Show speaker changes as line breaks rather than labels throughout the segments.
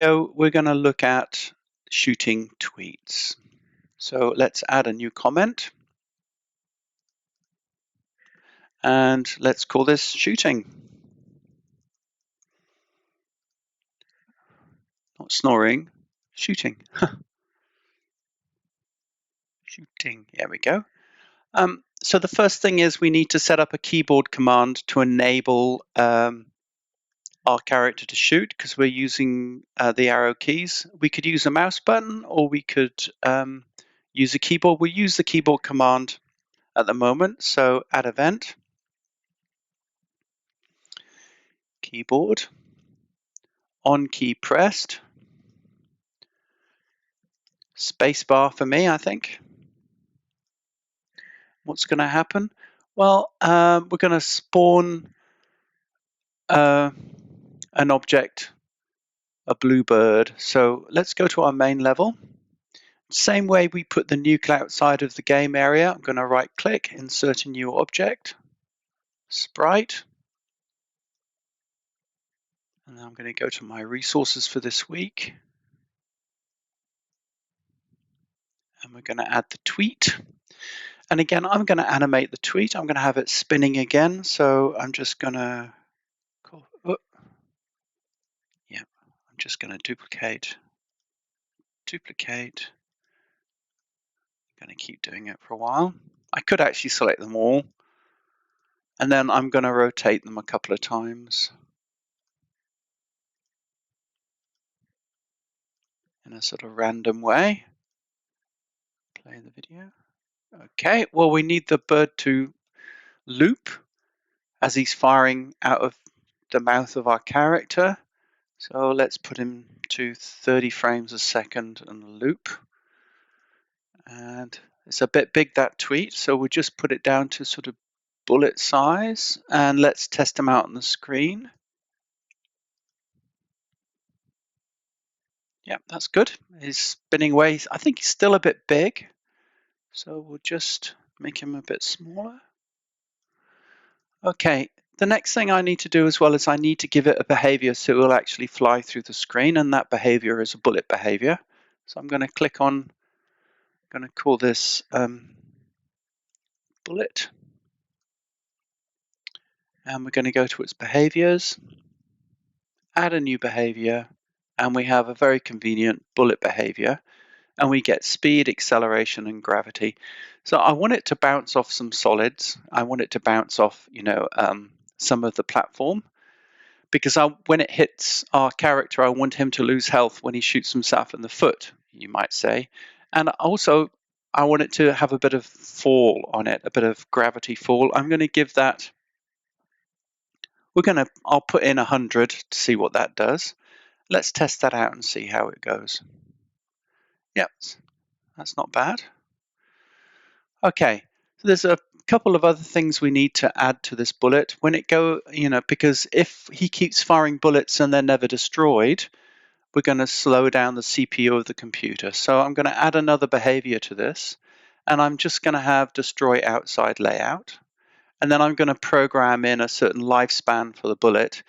So we're going to look at shooting tweets. So let's add a new comment. And let's call this shooting. Not snoring, shooting. Shooting, there we go. So the first thing is we need to set up a keyboard command to enable our character to shoot, because we're using the arrow keys. We could use a mouse button, or we could use a keyboard. We'll use the keyboard command at the moment. So add event, keyboard, on key pressed, spacebar for me, I think. What's going to happen? Well, we're going to spawn an object, a blue bird. So let's go to our main level. Same way we put the nuke outside of the game area. I'm going to right click, insert a new object, sprite. And I'm going to go to my resources for this week. And we're going to add the tweet. And again, I'm going to animate the tweet. I'm going to have it spinning again. So I'm just going to, I'm just going to duplicate. I'm going to keep doing it for a while. I could actually select them all. And then I'm going to rotate them a couple of times in a sort of random way. Play the video. Okay, well, we need the bird to loop as he's firing out of the mouth of our character. So let's put him to 30 frames a second and loop. And it's a bit big, that tweet, so we'll just put it down to sort of bullet size, and let's test him out on the screen. Yeah, that's good. He's spinning away. I think he's still a bit big, so we'll just make him a bit smaller. Okay, the next thing I need to do as well is I need to give it a behavior so it will actually fly through the screen, and that behavior is a bullet behavior. So I'm going to click on, I'm going to call this bullet. And we're going to go to its behaviors, add a new behavior, and we have a very convenient bullet behavior. And we get speed, acceleration, and gravity. So I want it to bounce off some solids. I want it to bounce off, some of the platform, because when it hits our character, I want him to lose health when he shoots himself in the foot, you might say. And also, I want it to have a bit of fall on it, a bit of gravity fall. I'm going to give that, I'll put in 100 to see what that does. Let's test that out and see how it goes. Yep, that's not bad. Okay, so there's a couple of other things we need to add to this bullet. When it because if he keeps firing bullets and they're never destroyed, we're going to slow down the CPU of the computer. So I'm going to add another behavior to this, and I'm just going to have destroy outside layout. And then I'm going to program in a certain lifespan for the bullet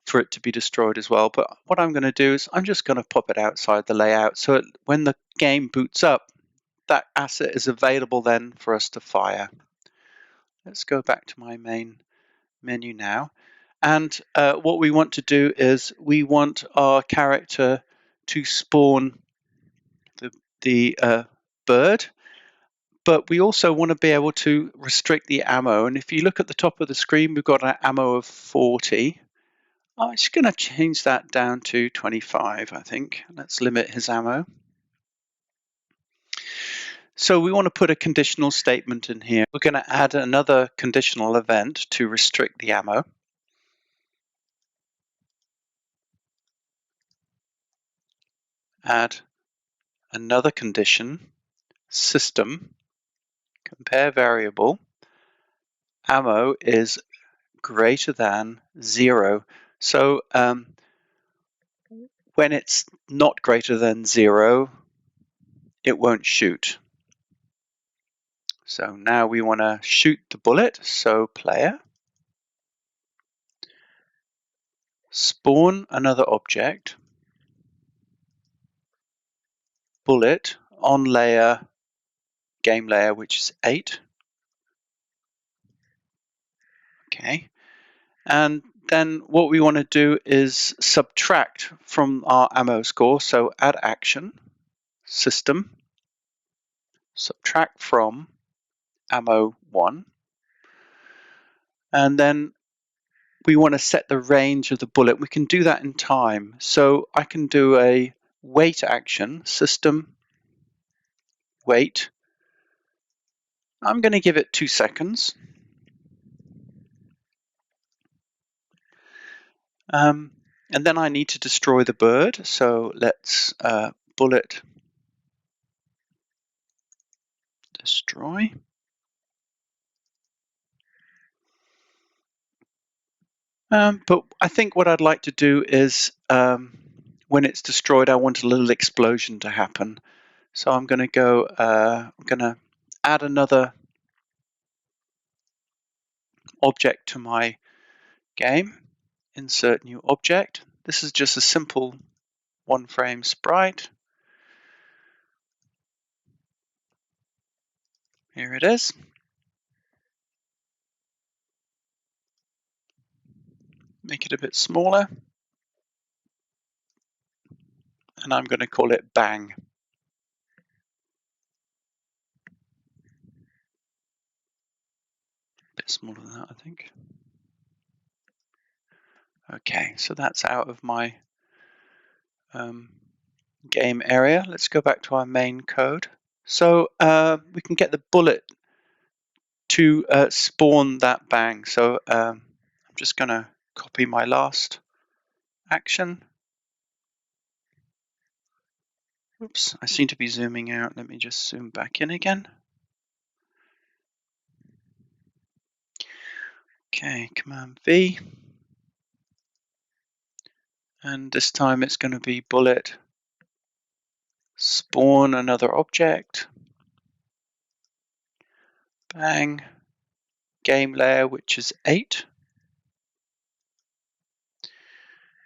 for it to be destroyed as well. But what I'm going to do is I'm just going to pop it outside the layout so when the game boots up, that asset is available then for us to fire. Let's go back to my main menu now. And what we want to do is we want our character to spawn the bird, but we also want to be able to restrict the ammo. And if you look at the top of the screen, we've got an ammo of 40. I'm just going to change that down to 25, I think. Let's limit his ammo. So we want to put a conditional statement in here. We're going to add another conditional event to restrict the ammo. Add another condition, system, compare variable, ammo is greater than 0. So when it's not greater than 0, it won't shoot. So now we want to shoot the bullet. So player, spawn another object, bullet on layer, game layer, which is 8. Okay, and then what we want to do is subtract from our ammo score. So add action, system, subtract from ammo 1, and then we want to set the range of the bullet. We can do that in time. So I can do a wait action, system, wait. I'm going to give it 2 seconds. And then I need to destroy the bird. So let's bullet destroy. But I think what I'd like to do is when it's destroyed, I want a little explosion to happen. So I'm going to go, I'm going to add another object to my game. Insert new object. This is just a simple 1-frame sprite. Here it is. Make it a bit smaller. And I'm going to call it bang. A bit smaller than that, I think. Okay, so that's out of my game area. Let's go back to our main code. So we can get the bullet to spawn that bang. So I'm just going to copy my last action. Oops, I seem to be zooming out. Let me just zoom back in again. Okay, Command V. And this time it's going to be bullet spawn another object. Bang. Game layer, which is 8.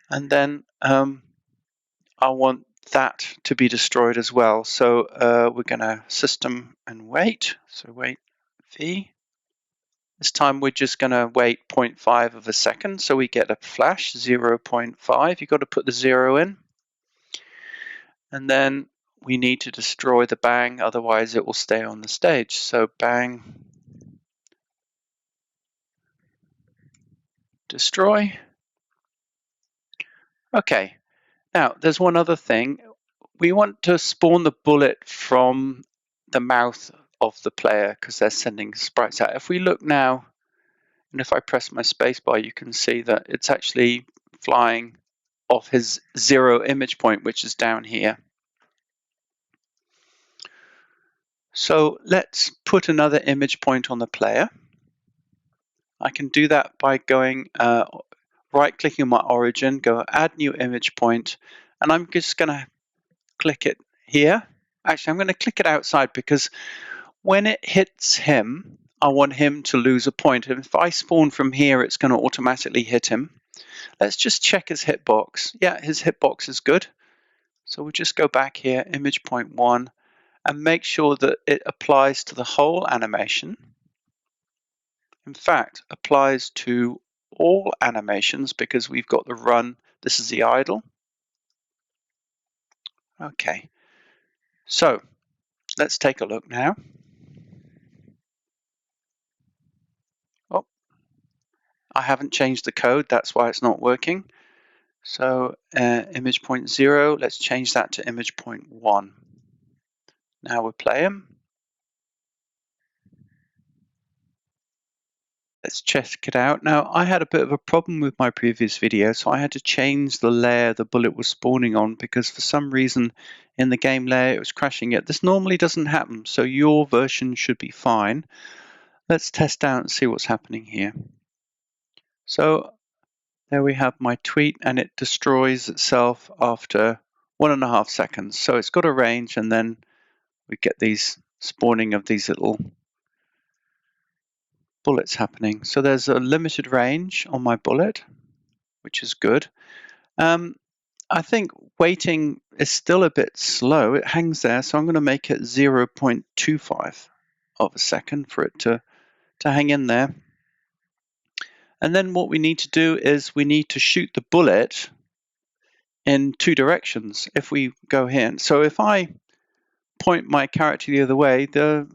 And then I want that to be destroyed as well. So we're going to system and wait. So wait V. This time we're just going to wait 0.5 of a second. So we get a flash 0.5. You've got to put the 0 in. And then we need to destroy the bang, otherwise it will stay on the stage. So bang, destroy. Okay, now there's one other thing. We want to spawn the bullet from the mouth of the player because they're sending sprites out. If we look now, and if I press my spacebar, you can see that it's actually flying off his 0 image point, which is down here. So let's put another image point on the player. I can do that by going right-clicking on my origin, go add new image point, and I'm just going to click it here. Actually, I'm going to click it outside because when it hits him, I want him to lose a point. And if I spawn from here, it's going to automatically hit him. Let's just check his hitbox. Yeah, his hitbox is good. So we'll just go back here, image point 1, and make sure that it applies to the whole animation. In fact, applies to all animations because we've got the run. This is the idle. Okay, so let's take a look now. Oh, I haven't changed the code. That's why it's not working. So image point 0, let's change that to image point 1. Now we'll play him. Let's check it out. Now, I had a bit of a problem with my previous video, so I had to change the layer the bullet was spawning on because for some reason in the game layer it was crashing it. This normally doesn't happen, so your version should be fine. Let's test out and see what's happening here. So there we have my tweet, and it destroys itself after 1.5 seconds. So it's got a range, and then we get these spawning of these little bullets happening. So there's a limited range on my bullet, which is good. I think waiting is still a bit slow. It hangs there, so I'm going to make it 0.25 of a second for it to hang in there. And then what we need to do is we need to shoot the bullet in two directions. If we go here, so if I point my character the other way, the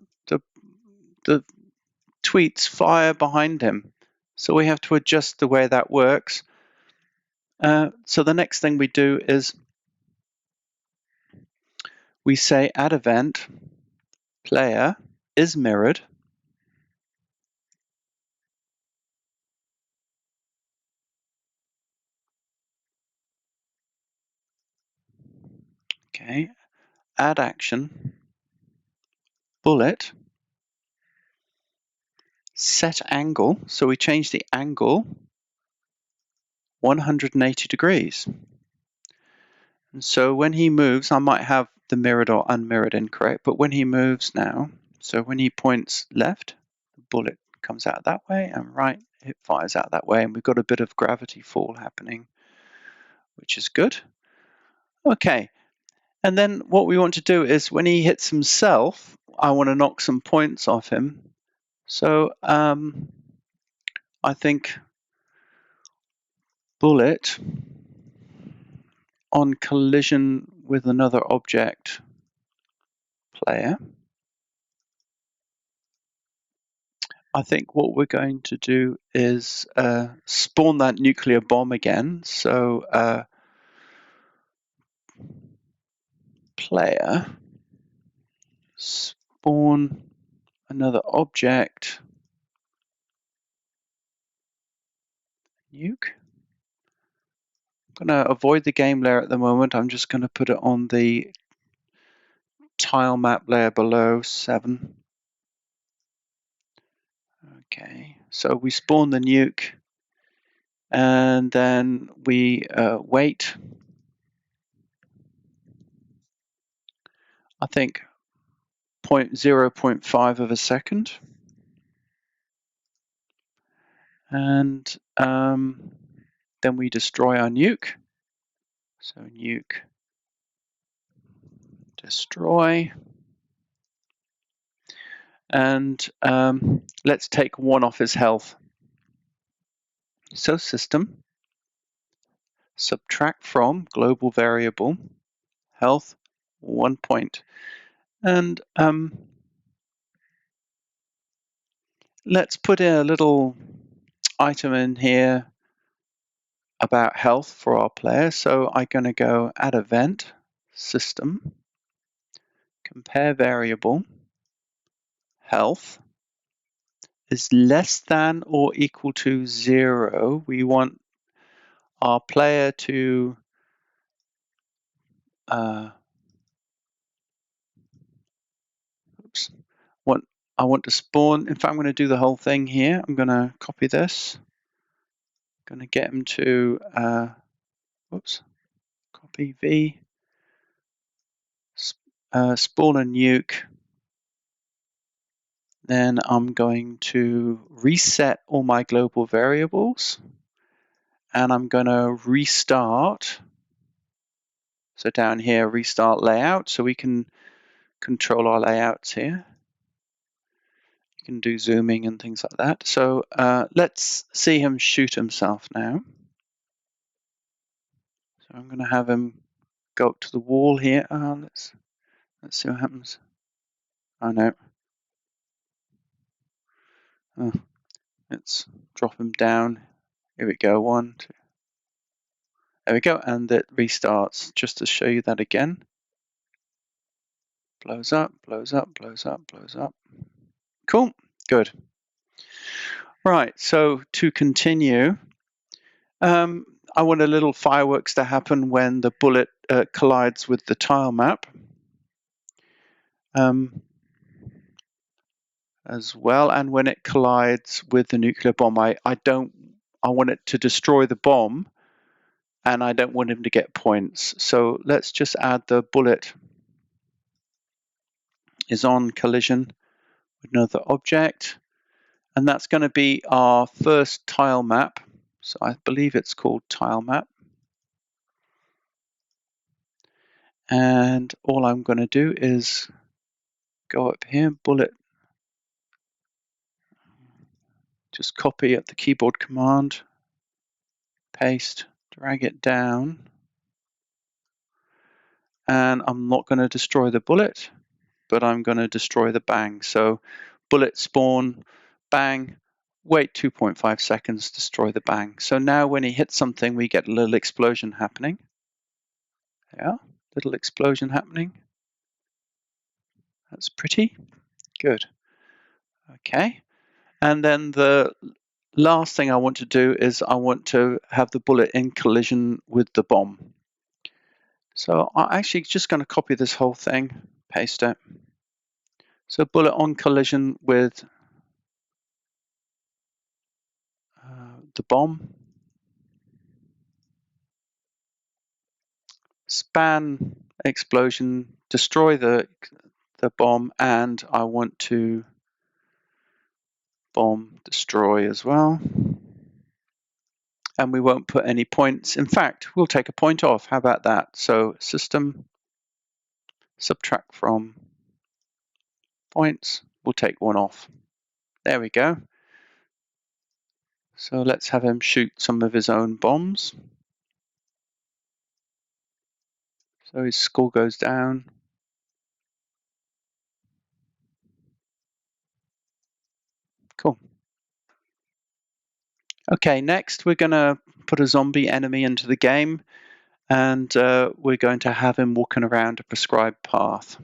tweets fire behind him. So we have to adjust the way that works. So the next thing we do is we say add event player is mirrored. Okay, add action bullet set angle. So we change the angle 180 degrees. And so when he moves, I might have the mirrored or unmirrored incorrect, but when he moves now, so when he points left, the bullet comes out that way, and right, it fires out that way, and we've got a bit of gravity fall happening, which is good. Okay, and then what we want to do is when he hits himself, I want to knock some points off him. So I think bullet on collision with another object player. I think what we're going to do is spawn that nuclear bomb again. So player spawn another object nuke. I'm going to avoid the game layer at the moment. I'm just going to put it on the tile map layer below 7. Okay, so we spawn the nuke and then we wait. I think 0.5 of a second. And then we destroy our nuke. So nuke destroy. And let's take 1 off his health. So system, subtract from global variable, health, 1 point. And let's put in a little item in here about health for our player. So I'm going to go add event, system, compare variable, health is less than or equal to 0. We want our player to I want to spawn. In fact, I'm going to do the whole thing here. I'm going to copy this. I'm going to get him to copy V, spawn a nuke. Then I'm going to reset all my global variables, and I'm going to restart. So down here, restart layout, so we can control our layouts here. You can do zooming and things like that. So let's see him shoot himself now. So I'm going to have him go up to the wall here. Let's see what happens. Oh no. Let's drop him down. Here we go. 1, 2. There we go, and it restarts. Just to show you that again. Blows up, blows up, blows up, blows up. Cool, good. Right, so to continue, I want a little fireworks to happen when the bullet collides with the tile map. As well, and when it collides with the nuclear bomb, I want it to destroy the bomb, and I don't want him to get points. So let's just add the bullet is on collision with another object, and that's going to be our first tile map. So I believe it's called tile map. And all I'm going to do is go up here, bullet, just copy at the keyboard command, paste, drag it down. And I'm not going to destroy the bullet, but I'm going to destroy the bang. So bullet spawn, bang, wait 2.5 seconds, destroy the bang. So now when he hits something, we get a little explosion happening. Yeah, little explosion happening. That's pretty good. Okay, and then the last thing I want to do is I want to have the bullet in collision with the bomb. So I'm actually just going to copy this whole thing, paste it. So bullet on collision with the bomb. Span explosion, destroy the bomb, and I want to bomb destroy as well. And we won't put any points. In fact, we'll take a point off. How about that? So system, subtract from points, we'll take one off. There we go. So let's have him shoot some of his own bombs. So his score goes down. Cool. Okay, next we're going to put a zombie enemy into the game, and we're going to have him walking around a prescribed path.